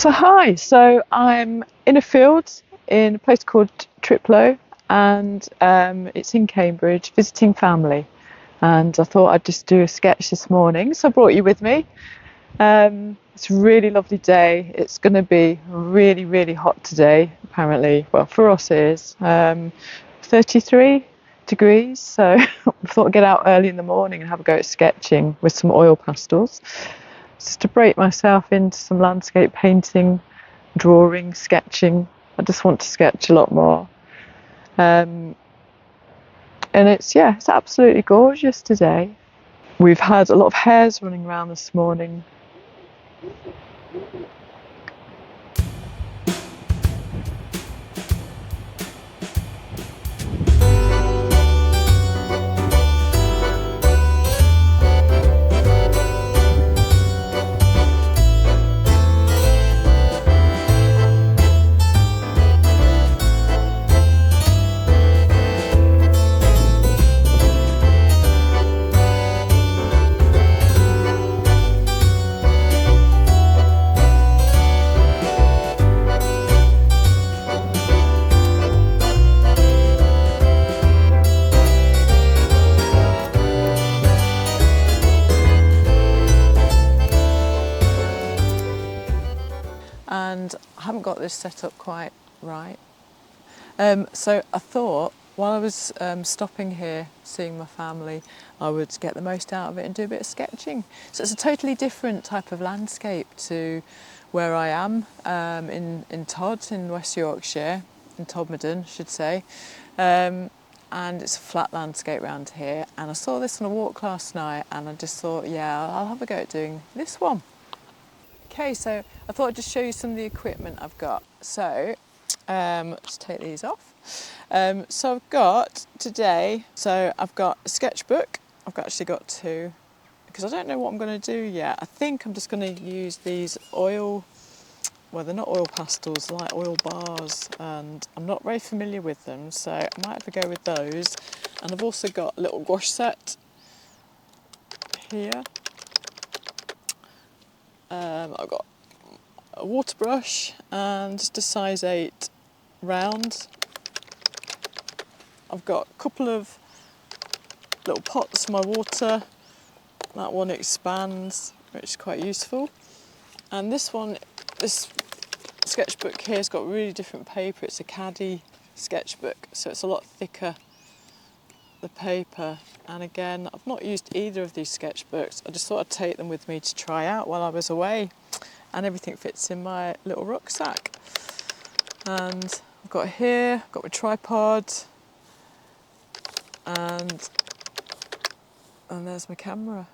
Hi, so I'm in a field in a place called Thriplow, and it's in Cambridge, visiting family. And I thought I'd just do a sketch this morning, so I brought you with me. It's a really lovely day. It's going to be really, really hot today, apparently. Well, for us it is 33 degrees, so I thought I'd get out early in the morning and have a go at sketching with some oil pastels. Just to break myself into some landscape painting, drawing, sketching. I just want to sketch a lot more. And it's absolutely gorgeous today. We've had a lot of hares running around this morning. And I haven't got this set up quite right. So I thought while I was stopping here, seeing my family, I would get the most out of it and do a bit of sketching. So it's a totally different type of landscape to where I am in Todd in West Yorkshire, in Todmorden, I should say. And it's a flat landscape around here. And I saw this on a walk last night and I just thought, yeah, I'll have a go at doing this one. Okay, so I thought I'd just show you some of the equipment I've got. So, let's take these off. So I've got today, I've got a sketchbook. I've actually got two, because I don't know what I'm going to do yet. I think I'm just going to use these well, they're not oil pastels, they're like oil bars, and I'm not very familiar with them, so I might have to go with those. And I've also got a little gouache set here. I've got a water brush and just a size 8 round. I've got a couple of little pots for my water. That one expands, which is quite useful. And this sketchbook here has got really different paper. It's a caddy sketchbook, so it's a lot thicker, the paper. And again, I've not used either of these sketchbooks. I just thought I'd take them with me to try out while I was away. And everything fits in my little rucksack. And I've got here, I've got my tripod, and there's my camera.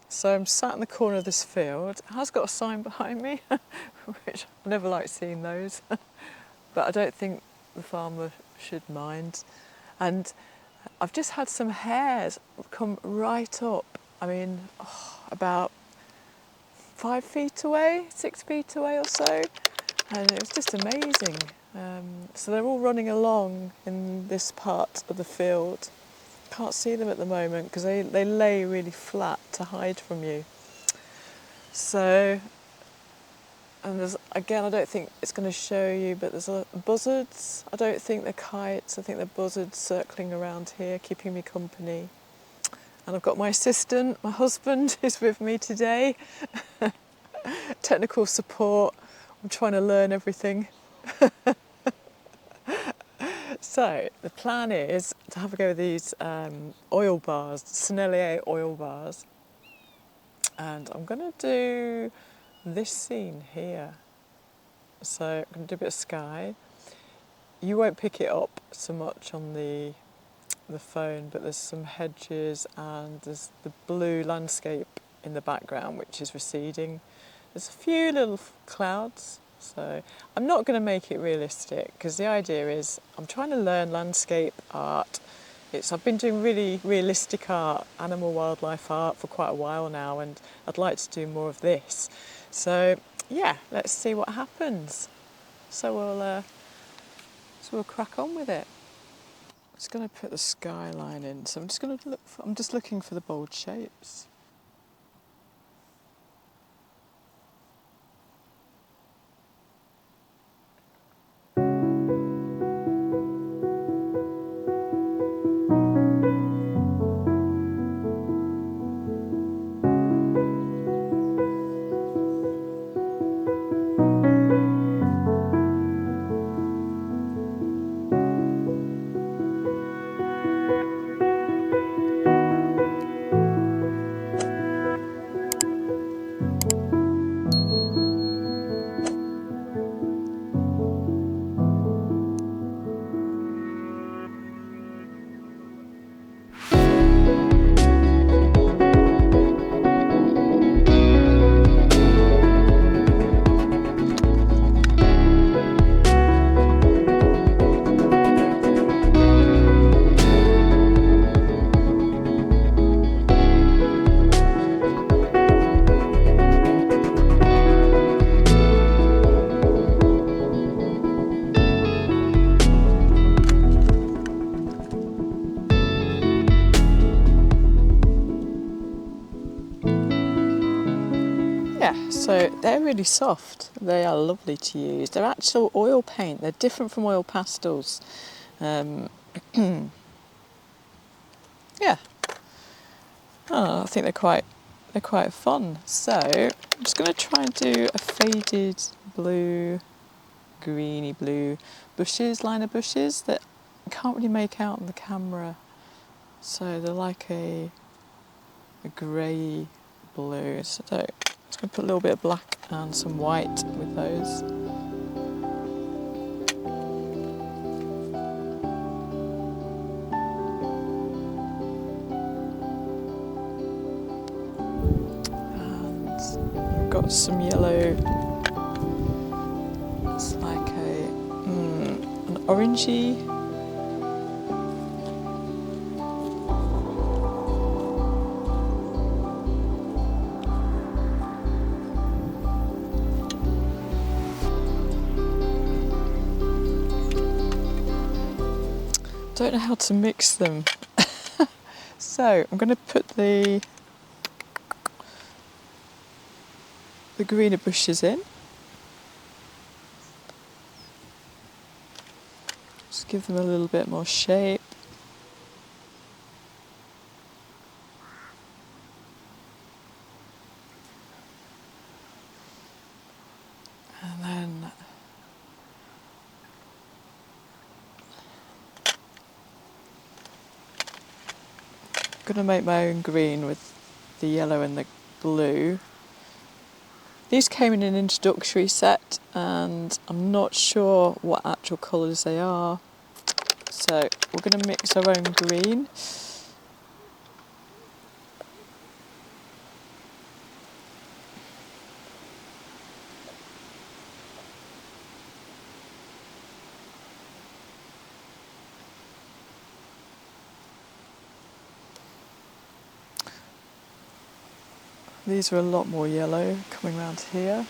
So I'm sat in the corner of this field. It has got a sign behind me, which I never like seeing those. But I don't think the farmer should mind. And I've just had some hares come right up. I mean, about 5 feet away, 6 feet away or so. And it was just amazing. So they're all running along in this part of the field. Can't see them at the moment because they lay really flat to hide from you. So, and there's, again, I don't think it's going to show you, but there's buzzards. I don't think they're kites. I think they're buzzards circling around here, keeping me company. And I've got my assistant, my husband, is with me today. Technical support. I'm trying to learn everything. So the plan is to have a go with these oil bars, Sennelier oil bars. And I'm going to do this scene here. So I'm going to do a bit of sky. You won't pick it up so much on the phone, but there's some hedges and there's the blue landscape in the background, which is receding. There's a few little clouds. So I'm not going to make it realistic because the idea is I'm trying to learn landscape art. I've been doing really realistic art, animal wildlife art for quite a while now, and I'd like to do more of this. So yeah, let's see what happens. So we'll crack on with it. I'm just going to put the skyline in. So I'm just looking for the bold shapes. they're really soft. They are lovely to use. They're actual oil paint. They're different from oil pastels. Yeah. Oh, I think they're quite fun. So I'm just going to try and do a faded blue, greeny blue bushes, line of bushes that I can't really make out on the camera. So they're like a grey blue. So I'm just going to put a little bit of black and some white with those. And I've got some yellow. It's like an orangey. Don't know how to mix them. So I'm going to put the greener bushes in. Just give them a little bit more shape. And then I'm going to make my own green with the yellow and the blue. These came in an introductory set and I'm not sure what actual colours they are. So we're going to mix our own green. These are a lot more yellow coming around here.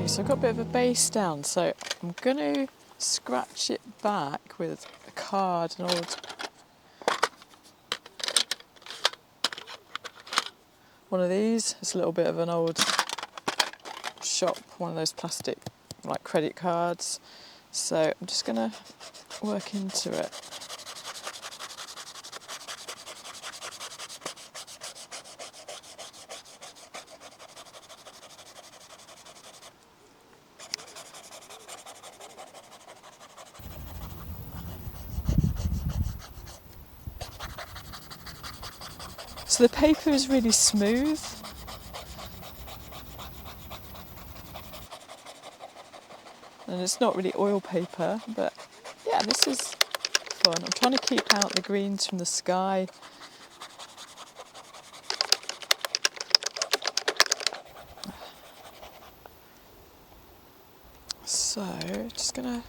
So I've got a bit of a base down, so I'm going to scratch it back with a card, an old one of these. It's a little bit of an old shop, one of those plastic like credit cards. So I'm just going to work into it. So the paper is really smooth. And it's not really oil paper, but yeah, this is fun. I'm trying to keep out the greens from the sky. So, just gonna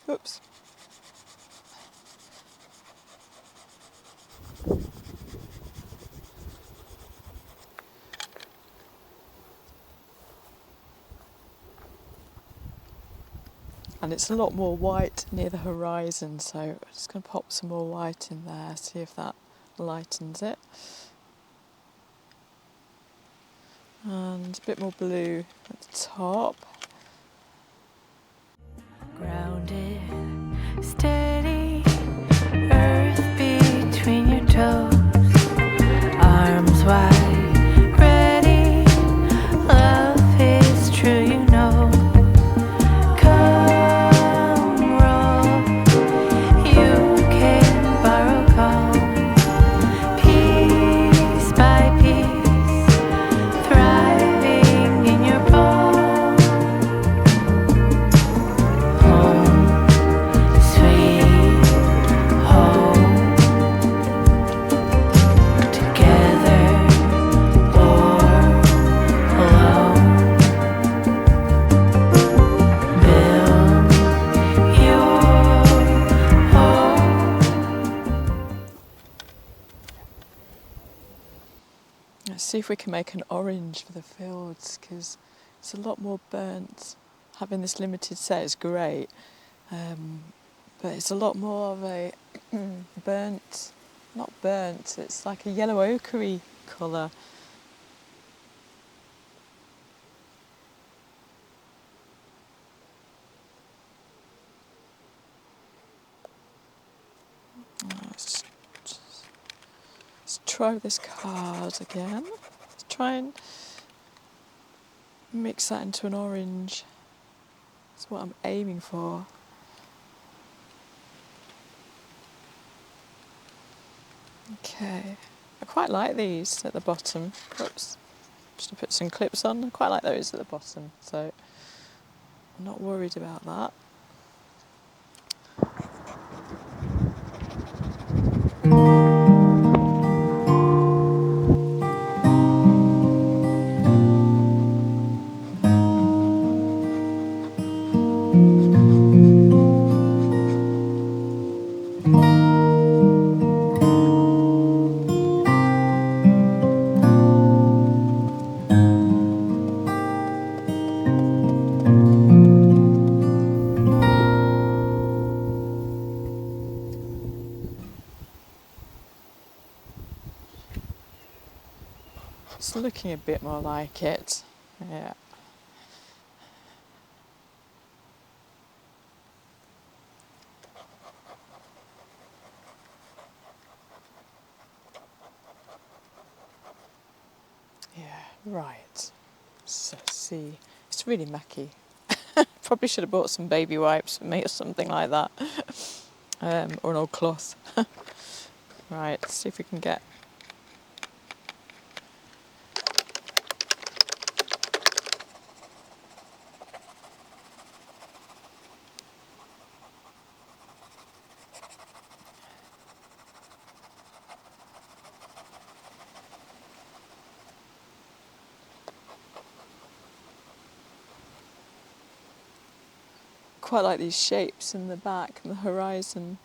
oops. and it's a lot more white near the horizon, so I'm just going to pop some more white in there, see if that lightens it. And a bit more blue at the top. Grounded, steady, earth between your toes, arms wide, ready, love is true, you know. Come roll, you can borrow calm, piece by piece, thriving in your palm. Home, sweet home, together or alone. Build your home. Let's see if we can make an orange for the fields, because it's a lot more burnt. Having this limited set is great, but it's a lot more of a burnt, not burnt, it's like a yellow ochre colour. Let's try this card again. Let's try and mix that into an orange. That's what I'm aiming for. Okay, I quite like these at the bottom. Oops, just to put some clips on. I quite like those at the bottom, so I'm not worried about that. It's looking a bit more like it. Yeah. Yeah, right. So see, it's really mucky. Probably should have bought some baby wipes for me or something like that. Or an old cloth. Right, let's see if we can get quite like these shapes in the back and the horizon.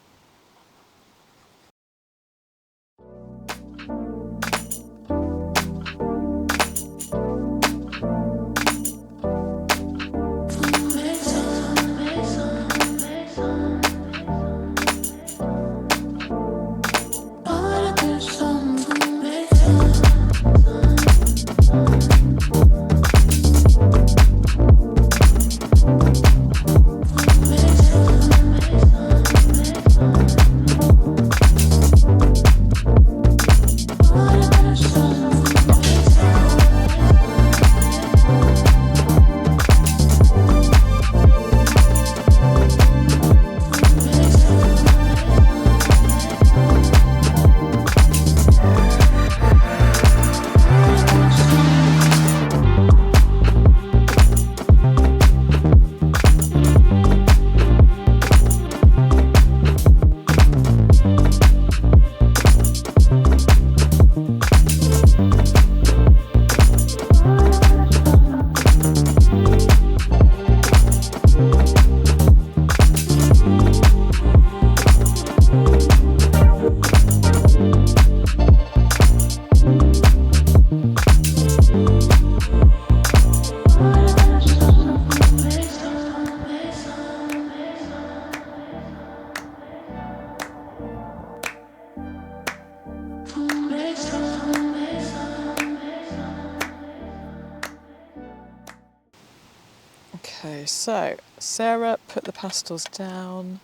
so Sarah put the pastels down.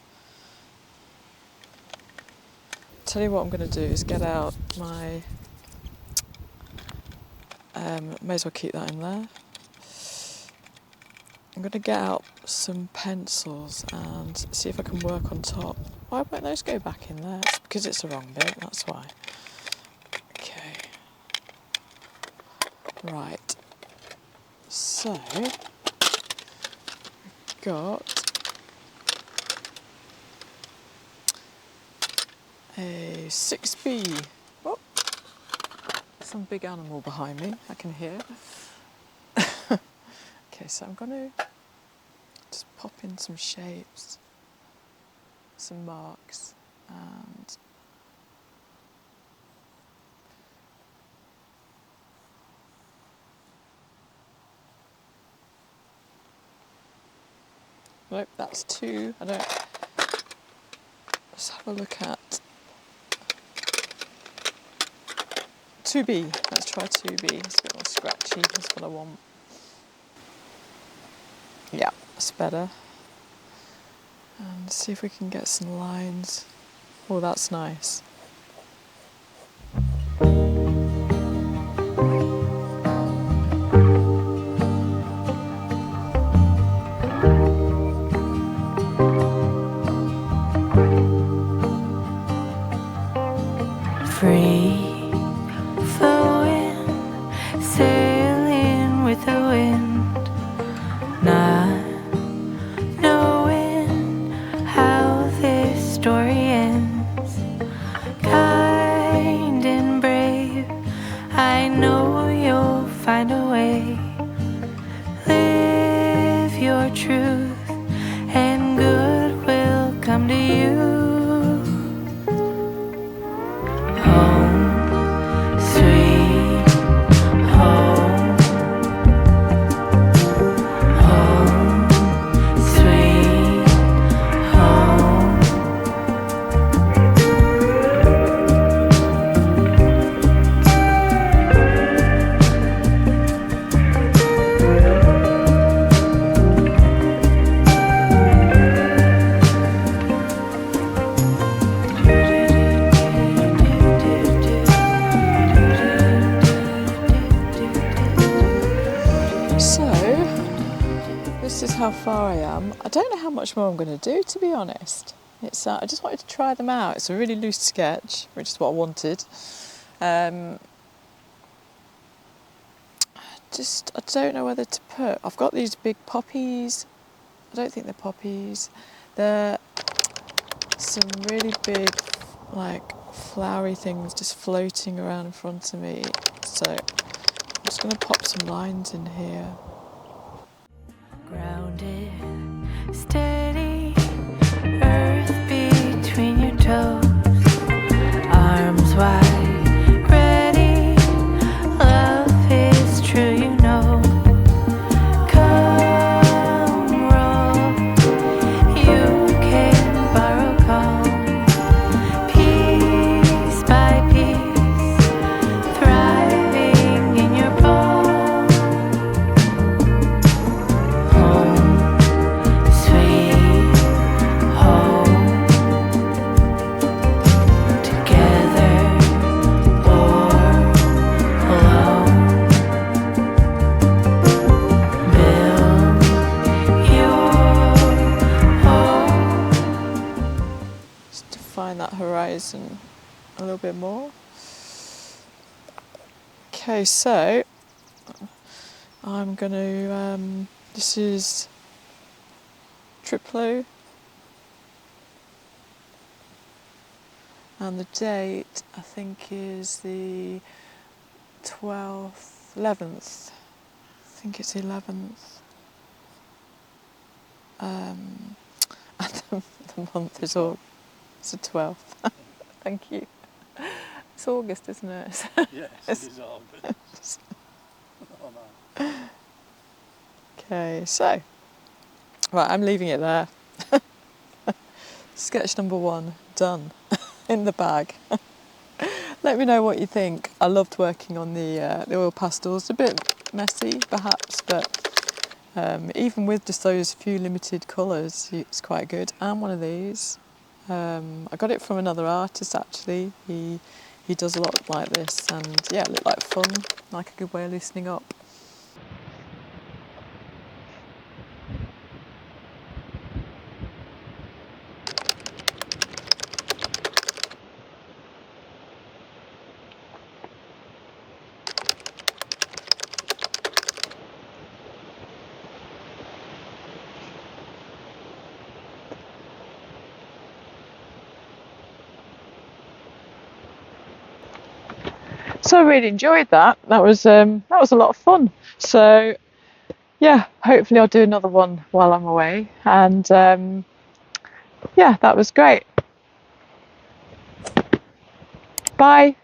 Tell you what I'm going to do is get out my, may as well keep that in there. I'm going to get out some pencils and see if I can work on top. Why won't those go back in there? It's because it's the wrong bit, that's why. Okay. Right. So, we've got a 6B. Oh, some big animal behind me, I can hear. Okay, so I'm going to just pop in some shapes, some marks, and nope, that's 2. I don't. Let's have a look at 2B. Let's try 2B. It's a bit more scratchy. That's what I want. Yeah, that's better. And see if we can get some lines. Oh, that's nice. Free flowing, sailing with the wind, not knowing how this story ends. Kind and brave, I know you'll find a way. Live your truth and good will come to you. How far I am. I don't know how much more I'm going to do, to be honest. It's I just wanted to try them out. It's a really loose sketch, which is what I wanted. I don't know whether to put. I've got these big poppies. I don't think they're poppies. They're some really big, like, flowery things just floating around in front of me. So I'm just going to pop some lines in here. Grounded, steady, earth between your toes, arms wide, ready, love is true, you know. Come roll, you can borrow calm, piece by piece, thriving in your palm. That horizon a little bit more. Okay, so I'm going to, this is Thriplow, and the date I think is the 12th, 11th, I think it's 11th, and the month is all. It's the 12th. Thank you. It's August, isn't it? Yes, it is August. Oh, no. Okay, so, right, I'm leaving it there. Sketch number 1, done, in the bag. Let me know what you think. I loved working on the oil pastels. A bit messy, perhaps, but Even with just those few limited colours, it's quite good. And one of these, I got it from another artist actually. He does a lot like this, and yeah, it looked like fun, like a good way of loosening up. So I really enjoyed that. That was a lot of fun. So yeah, hopefully I'll do another one while I'm away. And yeah, that was great. Bye.